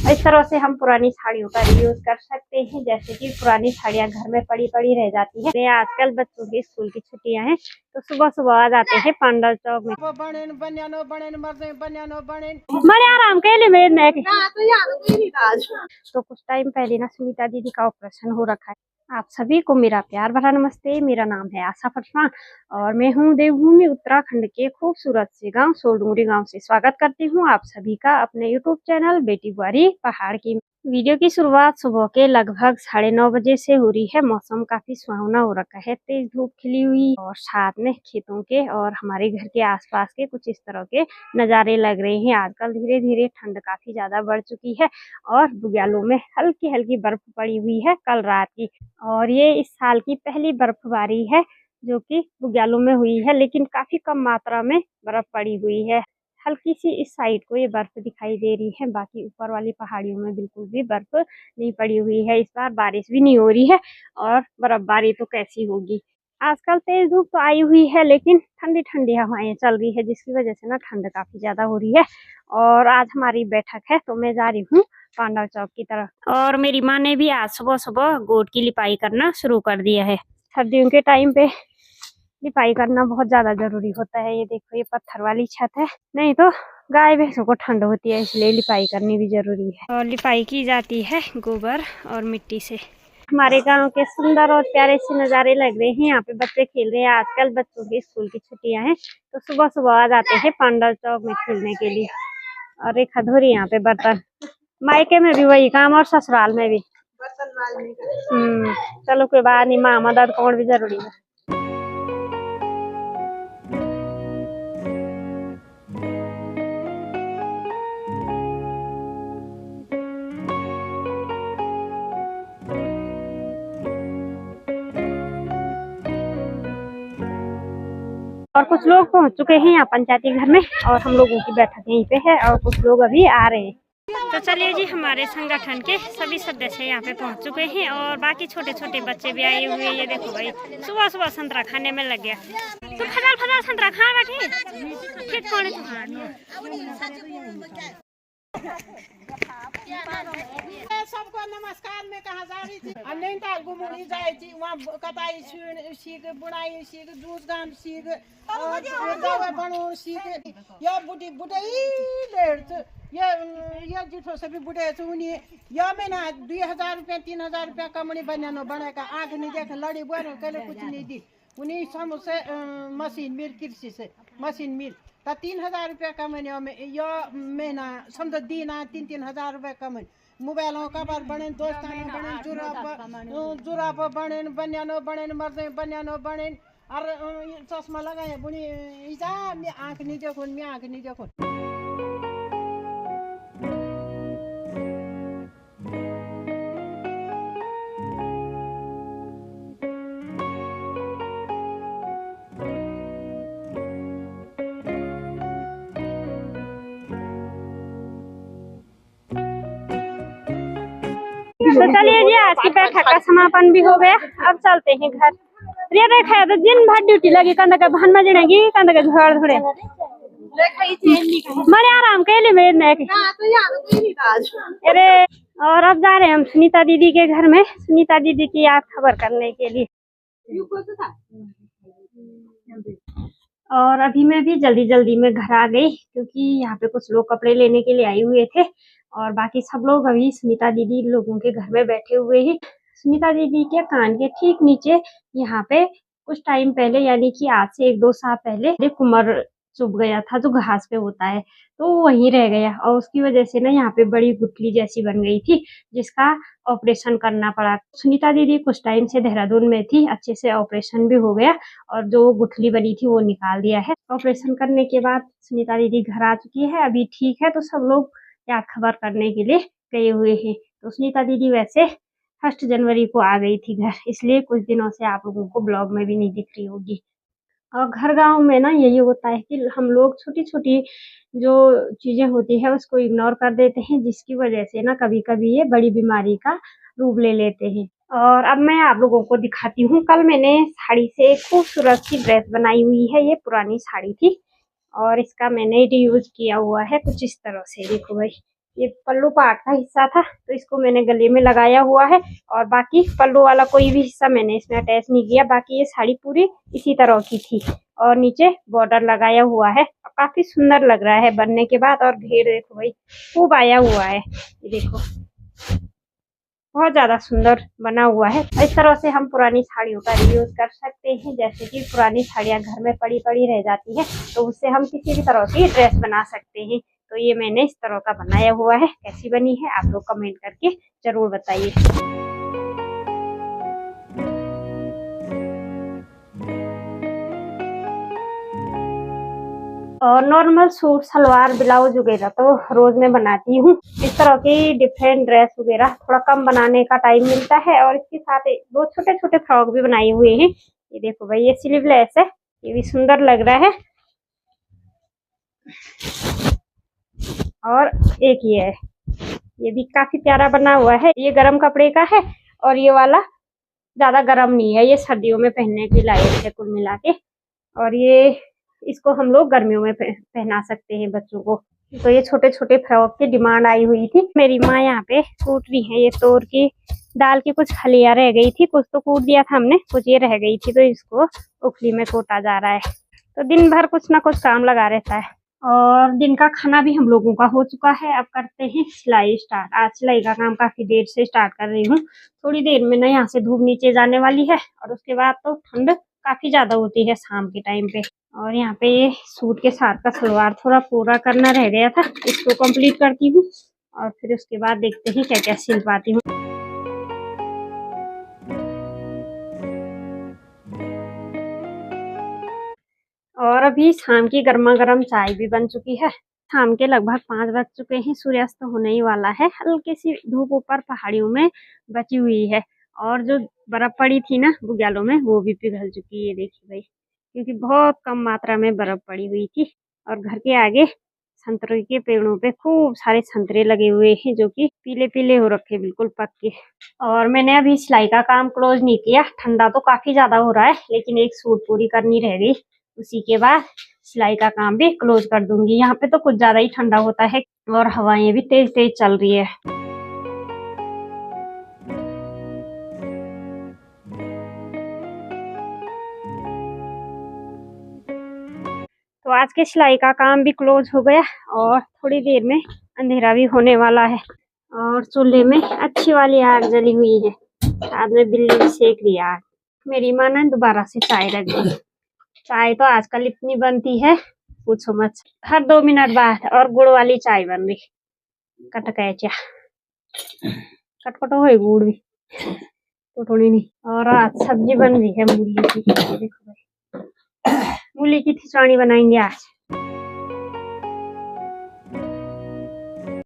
इस तरह से हम पुरानी साड़ियों का रीयूज कर सकते हैं, जैसे कि पुरानी साड़ियाँ घर में पड़ी पड़ी रह जाती है। आजकल बच्चों की स्कूल की छुट्टियां हैं तो सुबह सुबह आ जाते हैं पांडव चौक में। बड़े आराम के लिए मेरे तो कुछ टाइम पहले ना सुनीता दीदी का ऑपरेशन हो रखा है। आप सभी को मेरा प्यार भरा नमस्ते। मेरा नाम है आशा फरसान और मैं हूँ देवभूमि उत्तराखंड के खूबसूरत से गांव सोलडूंगरी गांव से स्वागत करती हूँ आप सभी का अपने यूट्यूब चैनल बेटी बुआरी पहाड़ की। वीडियो की शुरुआत सुबह के लगभग 9:30 बजे से हो रही है। मौसम काफी सुहावना हो रखा है, तेज धूप खिली हुई और साथ में खेतों के और हमारे घर के आसपास के कुछ इस तरह के नज़ारे लग रहे हैं। आजकल धीरे धीरे ठंड काफी ज्यादा बढ़ चुकी है और बुग्यालों में हल्की हल्की बर्फ पड़ी हुई है कल रात की, और ये इस साल की पहली बर्फबारी है जो कि बुग्यालों में हुई है, लेकिन काफी कम मात्रा में बर्फ पड़ी हुई है। हल्की सी इस साइड को ये बर्फ दिखाई दे रही है, बाकी ऊपर वाली पहाड़ियों में बिल्कुल भी बर्फ नहीं पड़ी हुई है। इस बार बारिश भी नहीं हो रही है और बर्फबारी तो कैसी होगी। आजकल तेज धूप तो आई हुई है लेकिन ठंडी ठंडी हवाएं चल रही है, जिसकी वजह से ना ठंड काफी ज्यादा हो रही है। और आज हमारी बैठक है तो मैं जा रही हूँ पांडव चौक की तरफ। और मेरी माँ ने भी आज सुबह सुबह गोट की लिपाई करना शुरू कर दिया है। सर्दियों के टाइम पे लिपाई करना बहुत ज्यादा जरूरी होता है। ये देखो, ये पत्थर वाली छत है, नहीं तो गाय भैंसों को ठंड होती है, इसलिए लिपाई करनी भी जरूरी है। और लिपाई की जाती है गोबर और मिट्टी से। हमारे गांव के सुंदर और प्यारे से नज़ारे लग रहे हैं। यहाँ पे बच्चे खेल रहे हैं। आजकल बच्चों की स्कूल की छुट्टियां हैं तो सुबह सुबह आ जाते हैं पांडव चौक में खेलने के लिए। और एक अधूरी यहाँ पे बर्तन, मायके में भी वही काम और ससुराल में भी। चलो कोई बात नहीं, माँ मदद कौन भी जरूरी है। और कुछ लोग पहुंच चुके हैं यहाँ पंचायती घर में और हम लोगों की बैठक यहीं पे है और कुछ लोग अभी आ रहे हैं। तो चलिए जी, हमारे संगठन के सभी सदस्य यहाँ पे पहुँच चुके हैं और बाकी छोटे छोटे बच्चे भी आए हुए हैं। ये देखो भाई, सुबह सुबह संतरा खाने में लग गया। तो फजाल फजाल संतरा खा बैठे ठीक कौन सबको नमस्कार में कहा जा रही थी। नैनीताल घुमुनी जायची, वहाँ कटाई सीख, बुनाई सीख, दूध काम सीख, दवा बनाउन सीख। यो बुढ़ी बुढ़ई लेट ये जिठो सभी बुढ़े उनी यो महीना 2000 रुपया 3000 रुपया कमनी बनियानो बनाएगा। आँख नहीं देख लड़ी बोलो कल कुछ नहीं दी। उन्हीं समूह मशीन मिल, कृषि से मशीन मिल तो 3000 रुपया कमने में यो महीना समझो दीना 3-3 हजार रुपया कमन। मोबाइलों का बार बने, दोस्ताना बने, जुराब बने, बनियानो बने, मर्दे बनियानो बने और चश्मा लगाए बुनी इजा मैं आँख नहीं देखो, मैं आँख नहीं देखो। तो चलिए जी, आज की बैठक का समापन भी हो गया। अब चलते हैं घर। ये देखा तो दिन भर ड्यूटी लगी, कंधा के भान मजनेगी, कंधा के घर थोड़े मरे आराम के लिए मेरे अरे। और अब जा रहे हैं हम सुनीता दीदी के घर में, सुनीता दीदी की याद खबर करने के लिए। और अभी मैं भी जल्दी जल्दी में घर आ गई क्योंकि यहाँ पे कुछ लोग कपड़े लेने के लिए आए हुए थे और बाकी सब लोग अभी सुनीता दीदी लोगों के घर में बैठे हुए हैं। सुनीता दीदी के कान के ठीक नीचे यहाँ पे कुछ टाइम पहले, यानी कि आज से 1-2 साल पहले कुमर चुभ गया था जो घास पे होता है, तो वहीं रह गया और उसकी वजह से ना यहाँ पे बड़ी गुठली जैसी बन गई थी जिसका ऑपरेशन करना पड़ा। सुनीता दीदी कुछ टाइम से देहरादून में थी, अच्छे से ऑपरेशन भी हो गया और जो गुठली बनी थी वो निकाल दिया है। ऑपरेशन करने के बाद सुनीता दीदी घर आ चुकी है, अभी ठीक है। तो सब लोग याद खबर करने के लिए गए हुए हैं। तो सुनीता दीदी वैसे 1 जनवरी को आ गई थी घर, इसलिए कुछ दिनों से आप लोगों को ब्लॉग में भी नहीं दिख रही होगी। और घर गांव में ना यही होता है कि हम लोग छोटी छोटी जो चीजें होती है उसको इग्नोर कर देते हैं, जिसकी वजह से ना कभी कभी ये बड़ी बीमारी का रूप ले लेते हैं। और अब मैं आप लोगों को दिखाती हूँ, कल मैंने साड़ी से खूबसूरत सी ड्रेस बनाई हुई है। ये पुरानी साड़ी थी और इसका मैंने रीयूज किया हुआ है कुछ इस तरह से। देखो भाई, ये पल्लू पार्ट का हिस्सा था तो इसको मैंने गले में लगाया हुआ है, और बाकी पल्लू वाला कोई भी हिस्सा मैंने इसमें अटैच नहीं किया। बाकी ये साड़ी पूरी इसी तरह की थी और नीचे बॉर्डर लगाया हुआ है। काफी सुंदर लग रहा है बनने के बाद। और घेर देखो भाई खूब आया हुआ है, ये देखो बहुत ज्यादा सुंदर बना हुआ है। इस तरह से हम पुरानी साड़ियों का रीयूज कर सकते हैं। जैसे कि पुरानी साड़ियां घर में पड़ी पड़ी रह जाती है तो उससे हम किसी भी तरह की ड्रेस बना सकते हैं। तो ये मैंने इस तरह का बनाया हुआ है। कैसी बनी है आप लोग कमेंट करके जरूर बताइए। और नॉर्मल सूट सलवार ब्लाउज वगैरह तो रोज मैं बनाती हूँ। इस तरह की डिफरेंट ड्रेस वगैरह थोड़ा कम बनाने का टाइम मिलता है। और इसके साथ दो छोटे छोटे फ्रॉक भी बनाए हुए हैं। ये देखो भाई ये स्लीवलेस है, ये भी सुंदर लग रहा है। और एक ये है, ये भी काफी प्यारा बना हुआ है। ये गरम कपड़े का है और ये वाला ज्यादा गर्म नहीं है, ये सर्दियों में पहनने के लायक है कुल मिला के। और ये इसको हम लोग गर्मियों में पहना सकते हैं बच्चों को। तो ये छोटे छोटे फ्रॉक की डिमांड आई हुई थी। मेरी माँ यहाँ पे कूट रही है। ये तोर की दाल की कुछ खलियां रह गई थी, कुछ तो कूट दिया था हमने, कुछ ये रह गई थी तो इसको उखली में कूटा जा रहा है। तो दिन भर कुछ ना कुछ काम लगा रहता है। और दिन का खाना भी हम लोगों का हो चुका है। अब करते हैं सिलाई स्टार्ट। आज सिलाई का काम काफी देर से स्टार्ट कर रही हूँ। थोड़ी देर में ना यहाँ से धूप नीचे जाने वाली है और उसके बाद तो ठंड काफी ज्यादा होती है शाम के टाइम पे। और यहाँ पे ये सूट के साथ का सलवार थोड़ा पूरा करना रह गया था, इसको कंप्लीट करती हूँ और फिर उसके बाद देखते हैं क्या क्या सिल पाती हूँ। और अभी शाम की गर्मा गर्म चाय भी बन चुकी है। शाम के लगभग 5 बज चुके हैं, सूर्यास्त होने ही वाला है। हल्की सी धूप ऊपर पहाड़ियों में बची हुई है और जो बर्फ पड़ी थी ना बुग्यालों में वो भी पिघल चुकी है, देखिए भाई, क्योंकि बहुत कम मात्रा में बर्फ पड़ी हुई थी। और घर के आगे संतरे के पेड़ों पे खूब सारे संतरे लगे हुए हैं जो कि पीले पीले हो रखे, बिल्कुल पक्के। और मैंने अभी सिलाई का काम क्लोज नहीं किया, ठंडा तो काफी ज्यादा हो रहा है लेकिन एक सूट पूरी करनी रह गई, उसी के बाद सिलाई का काम भी क्लोज कर दूंगी। यहाँ पे तो कुछ ज्यादा ही ठंडा होता है और हवाएं भी तेज तेज चल रही है। तो आज के सिलाई का काम भी क्लोज हो गया और थोड़ी देर में अंधेरा भी होने वाला है। और चूल्हे में अच्छी वाली आग जली हुई है, आज में बिल्ली भी सेक रही है आग। मेरी माँ ने दोबारा से चाय रख दी। चाय तो आजकल इतनी बनती है पूछो मत, हर 2 मिनट बाद। और गुड़ वाली चाय बन रही, कटकैचा कटकटो है गुड़ भी तो थोड़ी नहीं। और आज सब्जी बन रही है मूली की, देखो भाई मूली की खिचड़ी बनाएंगे आज।